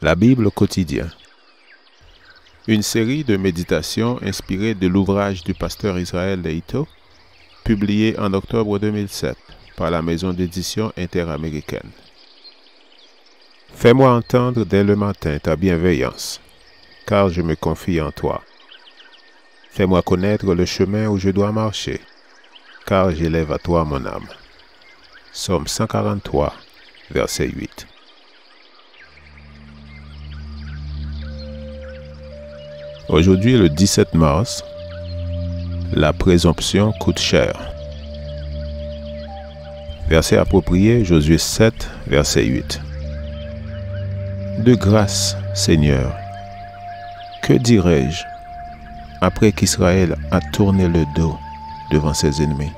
La Bible au quotidien. Une série de méditations inspirées de l'ouvrage du pasteur Israël Leito, publié en octobre 2007 par la maison d'édition interaméricaine. Fais-moi entendre dès le matin ta bienveillance, car je me confie en toi. Fais-moi connaître le chemin où je dois marcher, car j'élève à toi mon âme. Psaume 143, verset 8. Aujourd'hui, le 17 mars, la présomption coûte cher. Verset approprié, Josué 7, verset 8. De grâce, Seigneur, que dirai-je après qu'Israël a tourné le dos devant ses ennemis?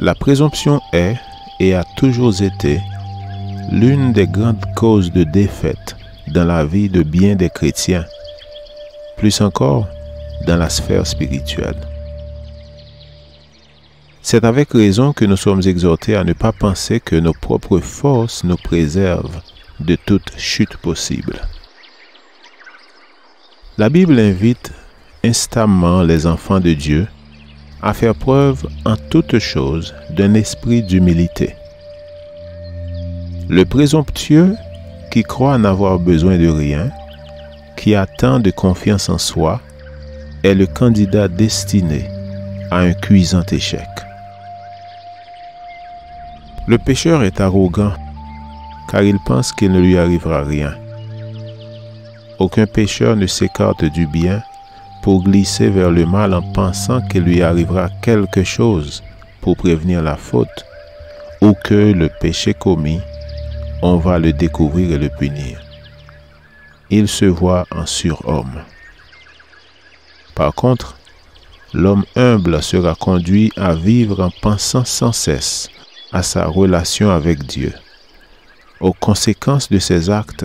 La présomption est et a toujours été l'une des grandes causes de défaite dans la vie de bien des chrétiens, plus encore dans la sphère spirituelle. C'est avec raison que nous sommes exhortés à ne pas penser que nos propres forces nous préservent de toute chute possible. La Bible invite instamment les enfants de Dieu à faire preuve en toutes choses d'un esprit d'humilité. Le présomptueux qui croit n'avoir besoin de rien, qui a tant de confiance en soi, est le candidat destiné à un cuisant échec. Le pécheur est arrogant, car il pense qu'il ne lui arrivera rien. Aucun pécheur ne s'écarte du bien pour glisser vers le mal en pensant qu'il lui arrivera quelque chose pour prévenir la faute, ou que le péché commis, on va le découvrir et le punir. Il se voit en surhomme. Par contre, l'homme humble sera conduit à vivre en pensant sans cesse à sa relation avec Dieu, aux conséquences de ses actes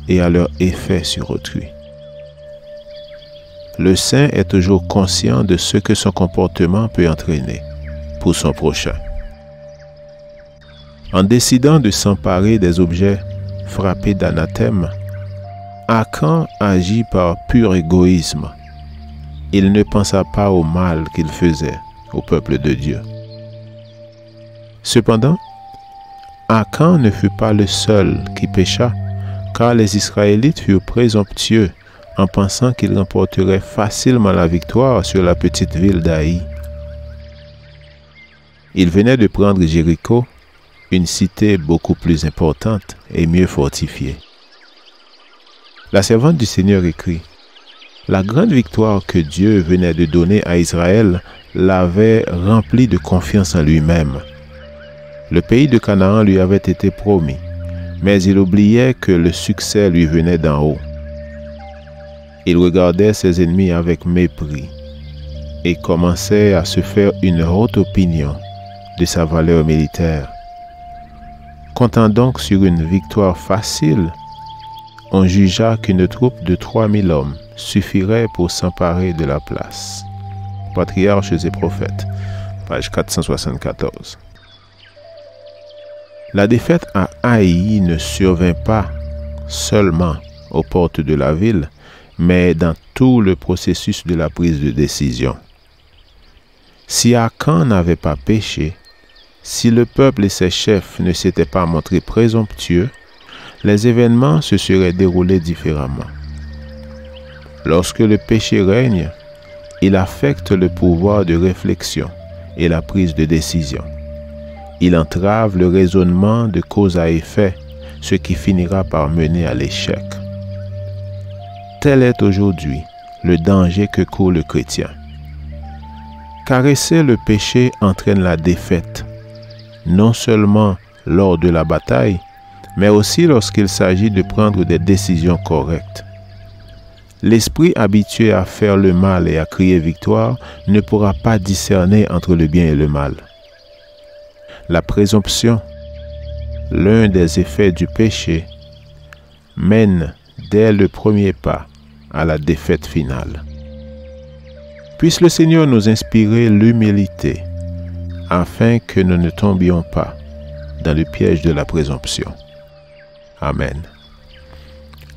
et à leur effet sur autrui. Le saint est toujours conscient de ce que son comportement peut entraîner pour son prochain. En décidant de s'emparer des objets frappés d'anathème, Achan agit par pur égoïsme. Il ne pensa pas au mal qu'il faisait au peuple de Dieu. Cependant, Achan ne fut pas le seul qui pécha, car les Israélites furent présomptueux en pensant qu'ils remporteraient facilement la victoire sur la petite ville d'Aï. Ils venaient de prendre Jéricho, une cité beaucoup plus importante et mieux fortifiée. La servante du Seigneur écrit: la grande victoire que Dieu venait de donner à Israël l'avait rempli de confiance en lui-même. Le pays de Canaan lui avait été promis, mais il oubliait que le succès lui venait d'en haut. Il regardait ses ennemis avec mépris et commençait à se faire une haute opinion de sa valeur militaire. Comptant donc sur une victoire facile, on jugea qu'une troupe de 3000 hommes suffirait pour s'emparer de la place. Patriarches et prophètes, page 474. La défaite à Haï ne survint pas seulement aux portes de la ville, mais dans tout le processus de la prise de décision. Si Achan n'avait pas péché, si le peuple et ses chefs ne s'étaient pas montrés présomptueux, les événements se seraient déroulés différemment. Lorsque le péché règne, il affecte le pouvoir de réflexion et la prise de décision. Il entrave le raisonnement de cause à effet, ce qui finira par mener à l'échec. Tel est aujourd'hui le danger que court le chrétien. Caresser le péché entraîne la défaite, non seulement lors de la bataille, mais aussi lorsqu'il s'agit de prendre des décisions correctes. L'esprit habitué à faire le mal et à crier victoire ne pourra pas discerner entre le bien et le mal. La présomption, l'un des effets du péché, mène dès le premier pas à la défaite finale. Puisse le Seigneur nous inspirer l'humilité, afin que nous ne tombions pas dans le piège de la présomption. Amen.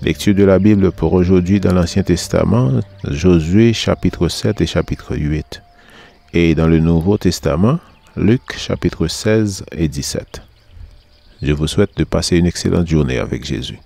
Lecture de la Bible pour aujourd'hui dans l'Ancien Testament, Josué chapitre 7 et chapitre 8. Et dans le Nouveau Testament, Luc chapitre 16 et 17. Je vous souhaite de passer une excellente journée avec Jésus.